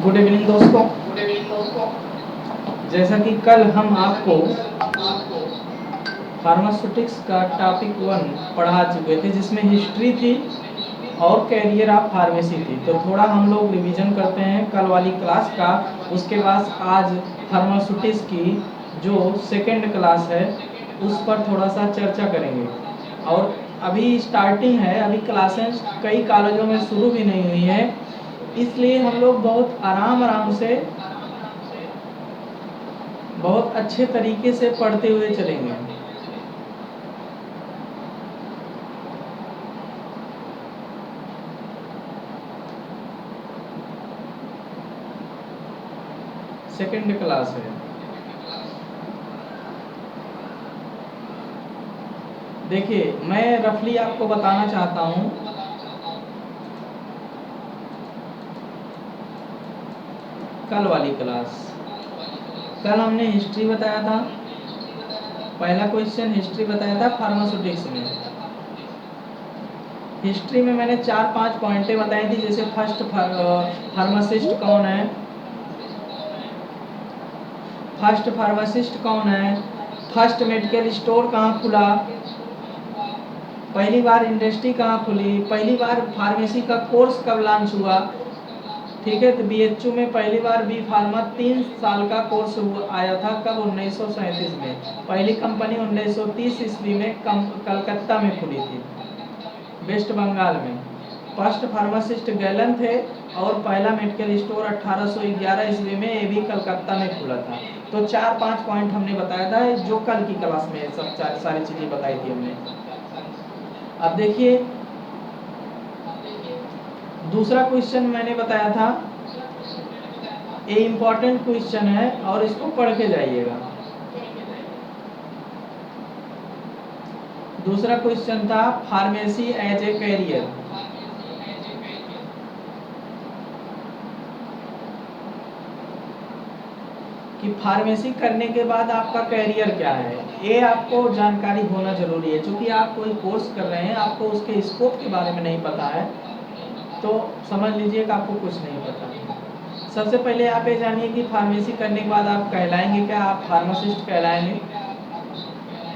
Good evening दोस्तों। जैसा कि कल हम आपको फार्मास्यूटिक्स का टॉपिक 1 पढ़ा चुके थे, जिसमें हिस्ट्री थी और कैरियर ऑफ फार्मेसी थी। तो थोड़ा हम लोग रिवीजन करते हैं कल वाली क्लास का। उसके बाद आज फार्मास्यूटिक्स की जो सेकंड क्लास है उस पर थोड़ा सा चर्चा करेंगे। और अभी स्टार्टिंग है, अभी क्लासेस कई कॉलेजों में शुरू भी नहीं हुई है, इसलिए हम लोग बहुत आराम से बहुत अच्छे तरीके से पढ़ते हुए चलेंगे। सेकंड क्लास है। देखिए, मैं रफली आपको बताना चाहता हूँ। कल वाली क्लास, कल हमने हिस्ट्री बताया था। पहला क्वेश्चन हिस्ट्री बताया था फार्मास्यूटिक्स में। हिस्ट्री में मैंने 4-5 पॉइंटें बताई थी, जैसे फर्स्ट फार्मासिस्ट कौन है, फर्स्ट फार्मासिस्ट कौन है, फर्स्ट मेडिकल स्टोर कहाँ खुला, पहली बार इंडस्ट्री कहाँ खुली, पहली बार फार्मेसी का कोर्स कब लॉन्च हुआ। ठीक है, तो बीएचयू में पहली बार बी फार्मा 3 साल का कोर्स आया था, कब? 1937 में। पहली कंपनी 1930 ईस्वी में कलकत्ता में खुली थी, वेस्ट बंगाल में। फर्स्ट फार्मासिस्ट गैलन थे और पहला मेडिकल स्टोर 1811 ईस्वी में ये भी कलकत्ता में खुला था। तो 4-5 पॉइंट हमने बताया था, जो कल की क्लास में सब सारी चीज़ें बताई थी हमने। अब देखिए, दूसरा क्वेश्चन मैंने बताया था, ये इम्पोर्टेंट क्वेश्चन है और इसको पढ़ के जाइएगा। दूसरा क्वेश्चन था फार्मेसी एज ए कैरियर। कि फार्मेसी करने के बाद आपका कैरियर क्या है, ये आपको जानकारी होना जरूरी है। क्योंकि आप कोई कोर्स कर रहे हैं, आपको उसके स्कोप के बारे में नहीं पता है, तो समझ लीजिए कि आपको कुछ नहीं पता। सबसे पहले आप ये जानिए कि फार्मेसी करने के बाद आप कहलाएंगे क्या? आप फार्मासिस्ट कहलाएंगे।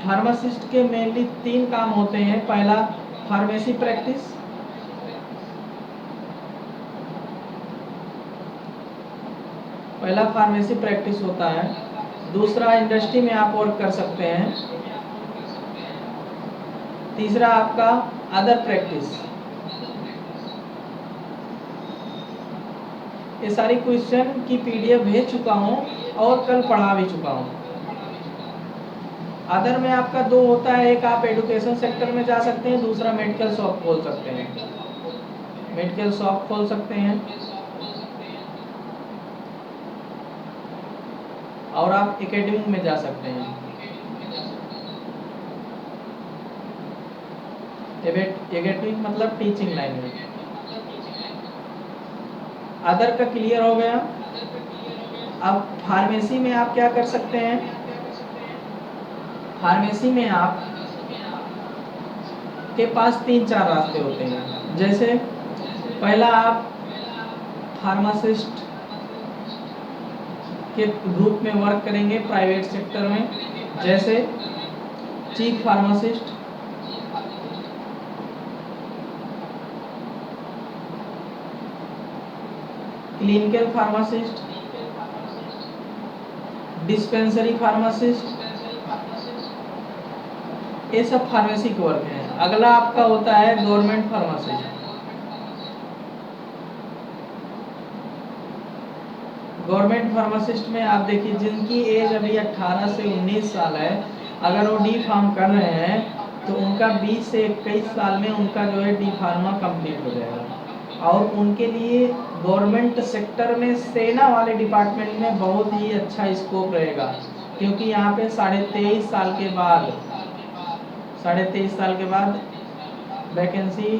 फार्मासिस्ट के मेनली 3 काम होते हैं। पहला, फार्मेसी प्रैक्टिस। पहला फार्मेसी प्रैक्टिस होता है। दूसरा, इंडस्ट्री में आप वर्क कर सकते हैं। तीसरा आपका अदर प्रैक्टिस। ये सारी क्वेश्चन की पीडीएफ भेज चुका हूँ और कल पढ़ा भी चुका हूँ। अदर में आपका 2 होता है, एक आप एजुकेशन सेक्टर में जा सकते हैं, दूसरा मेडिकल शॉप खोल सकते हैं। मेडिकल शॉप खोल सकते हैं और आप एकेडमिक में जा सकते हैं। एकेडमिक मतलब टीचिंग लाइन में। अदर का क्लियर हो गया। अब फार्मेसी में आप क्या कर सकते हैं? फार्मेसी में आप के पास 3-4 रास्ते होते हैं। जैसे पहला, आप फार्मासिस्ट के ग्रुप में वर्क करेंगे प्राइवेट सेक्टर में, जैसे chief pharmacist, clinical pharmacist, dispensary pharmacist. ये सब फार्मेसी के वर्क हैं। अगला आपका होता है गवर्नमेंट फार्मासिस्ट। गवर्नमेंट फार्मासिस्ट में आप देखिए, जिनकी एज अभी 18 से 19 साल है, अगर वो डी फार्म कर रहे हैं तो उनका 20 से 21 साल में उनका जो है डी फार्मा कंप्लीट हो जाएगा। और उनके लिए गवर्नमेंट सेक्टर में सेना वाले डिपार्टमेंट में बहुत ही अच्छा स्कोप रहेगा, क्योंकि यहाँ पे 23.5 साल के बाद वैकेंसी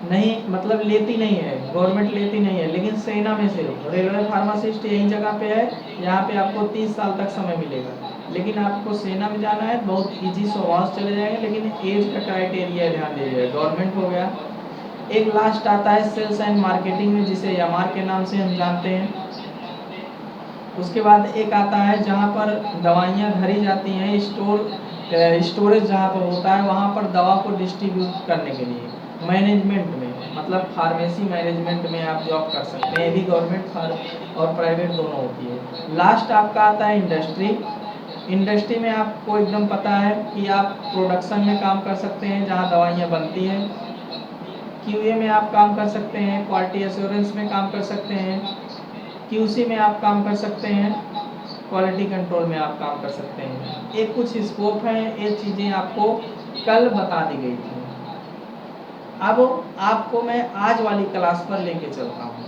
नहीं, मतलब लेती नहीं है, गवर्नमेंट लेती नहीं है। लेकिन सेना में से रेलवे फार्मासिस्ट यही जगह पे है, यहाँ पे आपको 30 साल तक समय मिलेगा। लेकिन आपको सेना में जाना है, बहुत इजी, 100 चले जाएंगे। लेकिन एज का क्राइटेरिया ध्यान दीजिए, गवर्नमेंट हो गया। एक लास्ट आता है सेल्स एंड मार्केटिंग में, जिसे एमआर के नाम से हम जानते हैं। उसके बाद एक आता है जहाँ पर दवाइयाँ भरी जाती हैं, स्टोरेज जहाँ पर होता है वहाँ पर दवा को डिस्ट्रीब्यूट करने के लिए। मैनेजमेंट में मतलब फार्मेसी मैनेजमेंट में आप जॉब कर सकते हैं, ये भी गवर्नमेंट और प्राइवेट दोनों होती है। लास्ट आपका आता है इंडस्ट्री। इंडस्ट्री में आपको एकदम पता है कि आप प्रोडक्शन में काम कर सकते हैं जहाँ दवाइयाँ बनती हैं, क्यूए में आप काम कर सकते हैं, क्वालिटी एश्योरेंस में काम कर सकते हैं, क्यूसी में आप काम कर सकते हैं, क्वालिटी कंट्रोल में आप काम कर सकते हैं। ये कुछ स्कोप हैं, ये चीज़ें आपको कल बता दी गई थी। अब आपको मैं आज वाली क्लास पर लेके चलता हूँ।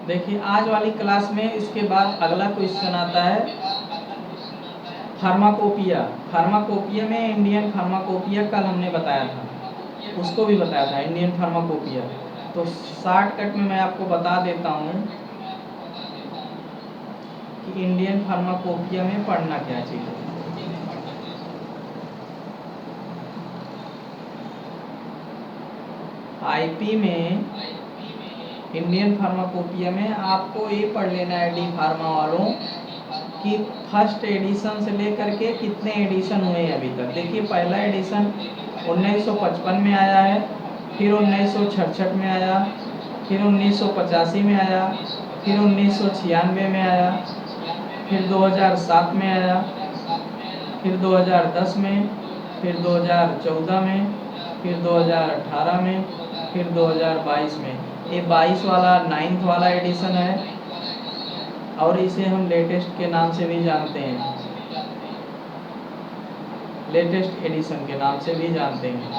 देखिए आज वाली क्लास में इसके बाद अगला क्वेश्चन आता है फार्माकोपिया। फार्माकोपिया में इंडियन फार्माकोपिया कल हमने बताया था, उसको भी बताया था इंडियन फार्माकोपिया। तो शॉर्टकट में मैं आपको बता देता हूँ कि इंडियन फार्माकोपिया में पढ़ना क्या चाहिए। आईपी में इंडियन फार्माकोपिया में आपको ये पढ़ लेना है डी फार्मा वालों कि फर्स्ट एडिशन से लेकर के कितने एडिशन हुए हैं अभी तक। देखिए पहला एडिशन 1955 में आया है, फिर 1966 में आया, फिर 1985 में आया, फिर 1996 में आया, फिर 2007 में आया, फिर 2010 में, फिर 2014 में, फिर 2018 में, फिर 2022 में। ये 22 वाला 9th वाला एडिशन है और इसे हम लेटेस्ट के नाम से भी जानते हैं, लेटेस्ट एडिशन के नाम से भी जानते हैं।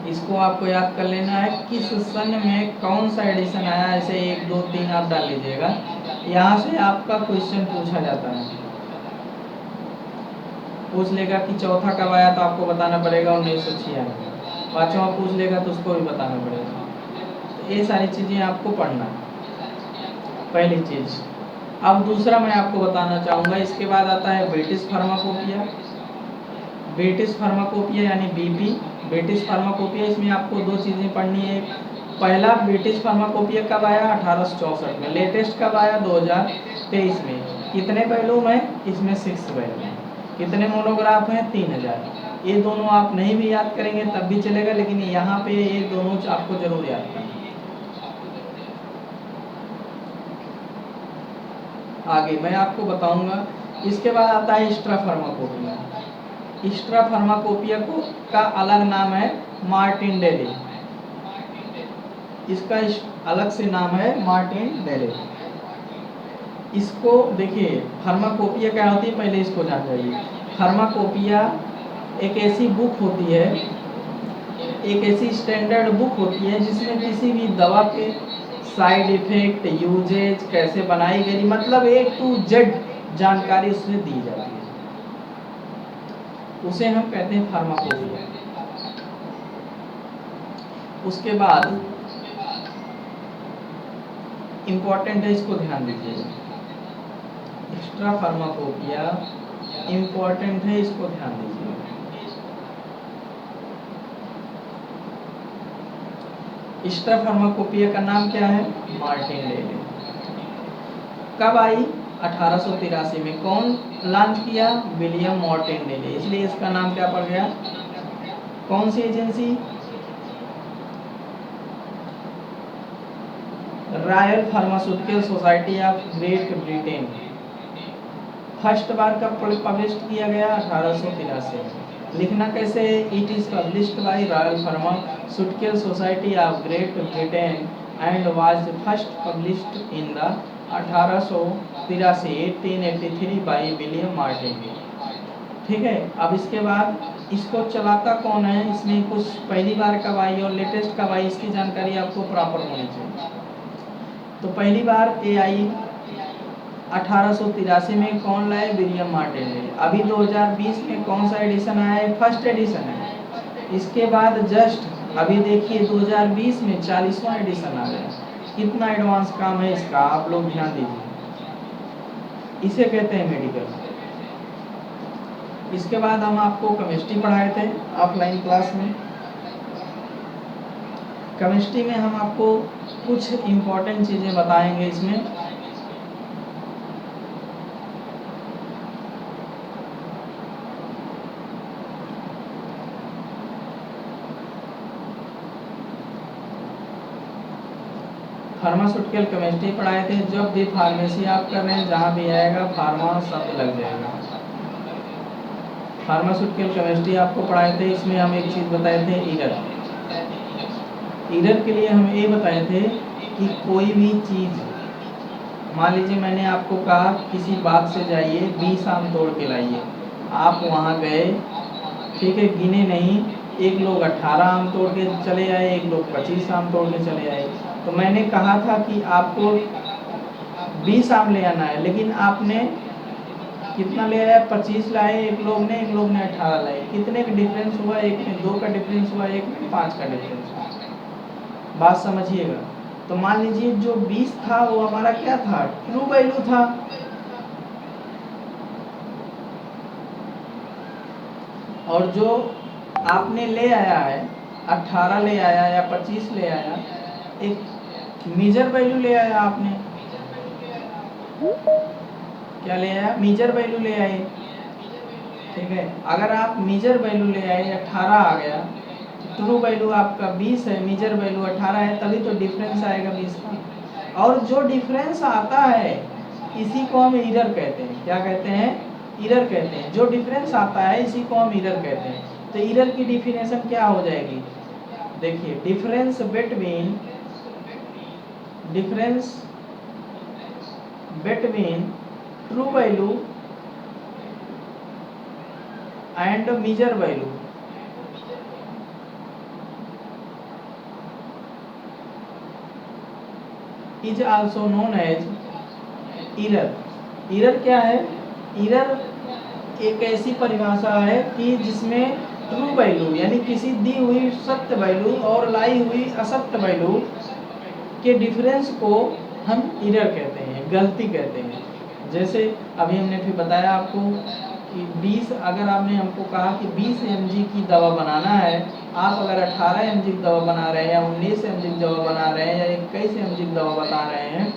इसको आपको याद कर लेना है किस सन में कौन सा एडिशन आया, ऐसे 1 2 3 आप डाल लीजिएगा। यहाँ से आपका क्वेश्चन पूछा जाता है, पूछ लेगा कि चौथा कब आया तो आपको बताना पड़ेगा 1996। पाँचवा पूछ लेगा तो उसको भी बताना पड़ेगा। तो ये सारी चीज़ें आपको पढ़ना है, पहली चीज़। अब दूसरा मैं आपको बताना चाहूँगा, इसके बाद आता है ब्रिटिश फार्माकोपिया। ब्रिटिश फार्माकोपिया यानी बीपी, ब्रिटिश फार्माकोपिया। इसमें आपको 2 चीज़ें पढ़नी है। पहला ब्रिटिश फार्माकोपिया कब आया, 1864 में। लेटेस्ट कब आया, 2023 में। कितने पहलू में, इसमें 6 पहलू। कितने मोनोग्राफ हैं, 3000। ये दोनों आप नहीं भी याद करेंगे तब भी चलेगा, लेकिन यहाँ पे ये दोनों आपको जरूर याद करना। आगे मैं आपको बताऊंगा। इसके बाद आता है एक्स्ट्रा फार्माकोपिया। एक्स्ट्रा फार्माकोपिया को का अलग नाम है मार्टिनडेले। इसका अलग से नाम है मार्टिनडेले। इसको देखिए फार्माकोपिया क्या होती है, पहले इसको जान जाइए। फार्माकोपिया एक ऐसी बुक होती है, एक ऐसी स्टैंडर्ड बुक होती है जिसमें किसी भी दवा के साइड इफेक्ट, यूजेज, कैसे बनाई गई, मतलब A to Z जानकारी उसमें दी जाती है, उसे हम कहते हैं फार्माकोपिया। उसके बाद इम्पोर्टेंट है, इसको ध्यान दीजिए। एक्स्ट्रा फार्माकोपिया इम्पोर्टेंट है, इसको ध्यान दीजिए। एक्स्ट्रा फार्माकोपिया का नाम क्या है, मार्टिनडेले। कब आई, 1883 में। कौन लॉन्च किया, विलियम मार्टिनडेले। इसलिए इसका नाम क्या पड़ गया, कौन सी agency, Royal Pharmaceutical Society of Great Britain. First बार कब पब्लिश किया गया, 1883 में। लिखना कैसे, it is published by Royal Pharmaceutical Society of Great Britain and was first published in the 1883 by William Martin. ठीक है। अब इसके बाद इसको चलाता कौन है, इसमें कुछ पहली बार कब आई और लेटेस्ट कब आई, इसकी जानकारी आपको प्रॉपर होनी चाहिए। तो पहली बार ये आई 1883 में, कौन लाए, विलियम मार्टिन ने। अभी 2020 में कौन सा एडिशन आया है, फर्स्ट एडिशन है। इसके बाद जस्ट अभी देखिए 2020 में 40वां एडिशन आ गया। कितना एडवांस काम है इसका, आप लोग ध्यान दीजिए। इसे कहते हैं मेडिकल। इसके बाद हम आपको केमिस्ट्री पढ़ाए थे ऑफलाइन क्लास में। केमिस्ट्री में हम आपको कुछ इम्पोर्टेंट चीज़ें बताएंगे इसमें। फार्मास्यूटिकल केमिस्ट्री पढ़ाए थे। जब भी फार्मेसी आप कर रहे हैं, जहाँ भी आएगा फार्मा शब्द लग जाएगा। फार्मास्यूटिकल केमिस्ट्री आपको पढ़ाए थे। इसमें हम एक चीज़ बताए थे, ईरर। ईरर के लिए हम ये बताए थे कि कोई भी चीज़, मान लीजिए मैंने आपको कहा किसी बाग से जाइए 20 आम तोड़ के लाइए। आप वहाँ गए, ठीक है, गिने नहीं, एक लोग 18 आम तोड़ के चले आए, एक लोग 25 आम तोड़ के चले आए। तो मैंने कहा था कि आपको 20 आम ले आना है, लेकिन आपने कितना ले आया, 25 लाए एक लोग ने 18 लाए। कितने का डिफरेंस हुआ, एक में 2 का डिफरेंस हुआ, एक में 5 का डिफरेंस हुआ। बात समझिएगा। तो मान लीजिए जो 20 था वो हमारा क्या था, ट्रू वैल्यू था। और जो आपने ले आया है, 18 ले आया या 25 ले आया, एक मेजर वैल्यू ले आया आपने। क्या ले आया, मेजर वैल्यू ले आए, ठीक है। अगर आप मेजर वैल्यू ले आए 18 आ गया, ट्रू वैल्यू आपका 20 है, मेजर वैल्यू 18 है, तभी तो डिफरेंस आएगा 20 का। और जो डिफरेंस आता है इसी को हम एरर कहते हैं। क्या कहते हैं, एरर कहते हैं। जो डिफरेंस आता है इसी को हम एरर कहते हैं। तो एरर की डिफिनेशन क्या हो जाएगी, देखिए, difference between true value and measure value is also known as error. Error क्या है, एरर एक ऐसी परिभाषा है कि जिसमें ट्रू वैल्यू यानी किसी दी हुई सत्य वैल्यू और लाई हुई असत्य वैल्यू के डिफरेंस को हम एरर कहते हैं, गलती कहते हैं। जैसे अभी हमने फिर बताया आपको कि 20, अगर आपने हमको कहा कि 20 mg की दवा बनाना है, आप अगर 18 mg की दवा बना रहे हैं या 19 mg की दवा बना रहे हैं या 21 mg की दवा बता रहे हैं,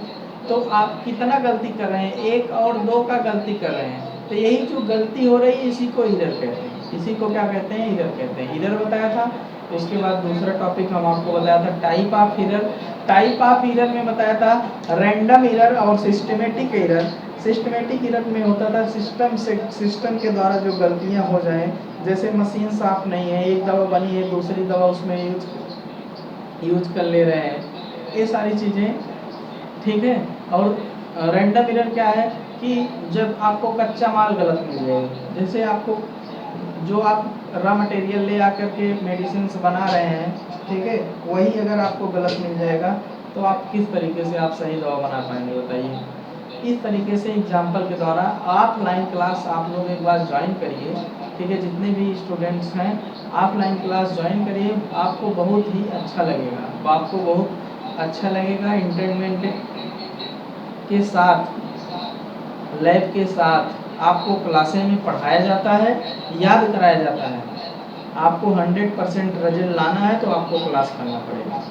तो आप कितना गलती कर रहे हैं, 1 और 2 का गलती कर रहे हैं। तो यही जो गलती हो रही है इसी को एरर कहते हैं। इसी को क्या कहते हैं, एरर कहते हैं। एरर बताया था। उसके बाद दूसरा टॉपिक हम आपको बताया था type of error. Type of error में बताया था रैंडम एरर और सिस्टमेटिक एरर। सिस्टमेटिक एरर में होता था सिस्टम के द्वारा जो गलतियां हो जाएं, जैसे मशीन साफ नहीं है, एक दवा बनी है दूसरी दवा उसमें यूज कर ले रहे हैं, ये सारी चीज़ें, ठीक है। और रैंडम एरर क्या है कि जब आपको कच्चा माल गलत मिल जाए, जैसे आपको जो आप रॉ मटेरियल ले आकर के मेडिसिन बना रहे हैं, ठीक है, वही अगर आपको गलत मिल जाएगा तो आप किस तरीके से आप सही दवा बना पाएंगे, बताइए। इस तरीके से एग्जाम्पल के द्वारा ऑफलाइन क्लास आप लोग एक बार ज्वाइन करिए, ठीक है। जितने भी स्टूडेंट्स हैं ऑफलाइन क्लास ज्वाइन करिए, आपको बहुत ही अच्छा लगेगा, आपको बहुत अच्छा लगेगा। एंटरटेनमेंट के साथ, लैब के साथ आपको क्लासें में पढ़ाया जाता है, याद कराया जाता है। आपको 100% रिजल्ट लाना है तो आपको क्लास करना पड़ेगा।